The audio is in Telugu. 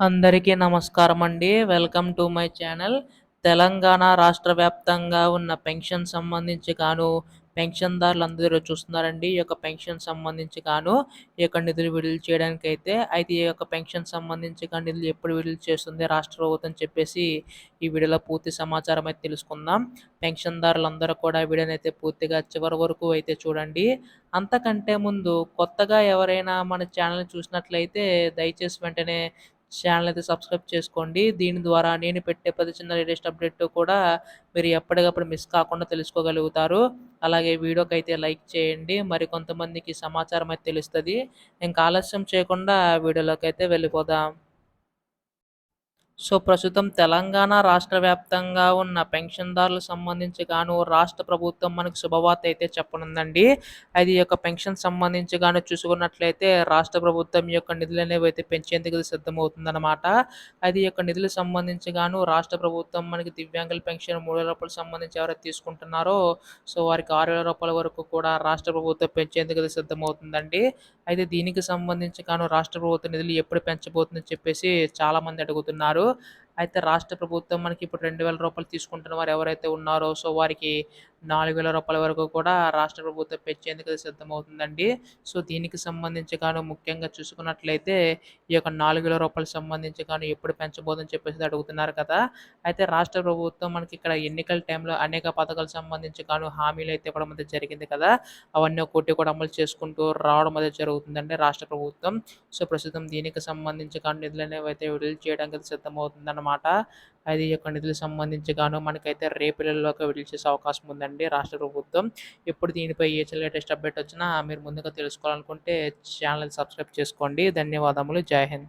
అందరికీ నమస్కారమండి. Welcome to my channel. Telangana రాష్ట్ర వ్యాప్తంగా ఉన్న పెన్షన్ సంబంధించి పెన్షన్‌దారులందరూ చూస్తున్నారండి. ఈ యొక్క పెన్షన్ సంబంధించి ఈ యొక్క నిధులు విడుదల చేయడానికైతే ఈ యొక్క పెన్షన్ సంబంధించి నిధులు ఎప్పుడు విడుదల చేస్తుంది రాష్ట్ర ప్రభుత్వం అని చెప్పేసి ఈ వీడియోలో పూర్తి సమాచారం అయితే తెలుసుకుందాం. పెన్షన్‌దారులందరూ కూడా వీడియోనైతే పూర్తిగా చివరి వరకు అయితే చూడండి. అంతకంటే ముందు కొత్తగా ఎవరైనా మన ఛానల్‌ని చూసినట్లయితే దయచేసి వెంటనే ఛానల్ అయితే సబ్స్క్రైబ్ చేసుకోండి. దీని ద్వారా నేను పెట్టే ప్రతి చిన్న లేటెస్ట్ అప్డేట్ కూడా మీరు ఎప్పటికప్పుడు మిస్ కాకుండా తెలుసుకోగలుగుతారు. అలాగే వీడియోకైతే లైక్ చేయండి. మరి కొంతమందికి సమాచారం అయితే తెలుస్తది. ఇంకా ఆలస్యం చేయకుండా వీడియోలోకైతే వెళ్ళిపోదాం. ప్రస్తుతం తెలంగాణ రాష్ట్ర వ్యాప్తంగా ఉన్న పెన్షన్‌దారులకు సంబంధించి రాష్ట్ర ప్రభుత్వం మనకు శుభవార్త అయితే చెప్పనుందండి. ఈ యొక్క పెన్షన్ సంబంధించి చూసుకున్నట్లయితే రాష్ట్ర ప్రభుత్వం ఈ యొక్క నిధులనేవి అయితే పెంచేందుకు సిద్ధమవుతుందన్నమాట. ఈ యొక్క నిధులకు సంబంధించి రాష్ట్ర ప్రభుత్వం మనకి దివ్యాంగుల పెన్షన్ రూ. 3,000 సంబంధించి ఎవరైతే తీసుకుంటున్నారో వారికి రూ. 6,000 వరకు కూడా రాష్ట్ర ప్రభుత్వం పెంచేందుకు అయితే సిద్ధమవుతుందండి. అయితే దీనికి సంబంధించి రాష్ట్ర ప్రభుత్వం నిధులు ఎప్పుడు పెంచబోతుందని చెప్పేసి చాలామంది అడుగుతున్నారు. అయితే రాష్ట్ర ప్రభుత్వం మనకి ఇప్పుడు రూ. 2,000 తీసుకుంటున్న వారు ఎవరైతే ఉన్నారో వారికి రూ. 4,000 వరకు కూడా రాష్ట్ర ప్రభుత్వం పెంచేందుకు సిద్ధమవుతుందండి. దీనికి సంబంధించి ముఖ్యంగా చూసుకున్నట్లయితే ఈ యొక్క రూ. 4,000 సంబంధించి ఎప్పుడు పెంచబోదని చెప్పేసి అడుగుతున్నారు కదా! అయితే రాష్ట్ర ప్రభుత్వం మనకి ఇక్కడ ఎన్నికల టైంలో అనేక పథకాలకు సంబంధించి హామీలు అయితే ఇవ్వడం అయితే జరిగింది కదా! అవన్నీ ఒక్కొక్కటి కూడా అమలు చేసుకుంటూ రావడం అనేది జరుగుతుందండి రాష్ట్ర ప్రభుత్వం. ప్రస్తుతం దీనికి సంబంధించి నిధులనేవి అయితే విడుదల చేయడానికి సిద్ధమవుతుందన్నమాట. ఈ యొక్క నిధులకు సంబంధించి మనకైతే రేపు ఎల్లుండిలోగా విడుదల చేసే అవకాశం ఉందండి రాష్ట్ర ప్రభుత్వం. ఇప్పుడు దీనిపై ఏ లేటెస్ట్ అప్డేట్ వచ్చినా మీరు ముందుగా తెలుసుకోవాలనుకుంటే ఛానల్‌ని సబ్స్క్రైబ్ చేసుకోండి. ధన్యవాదములు. జై హింద్.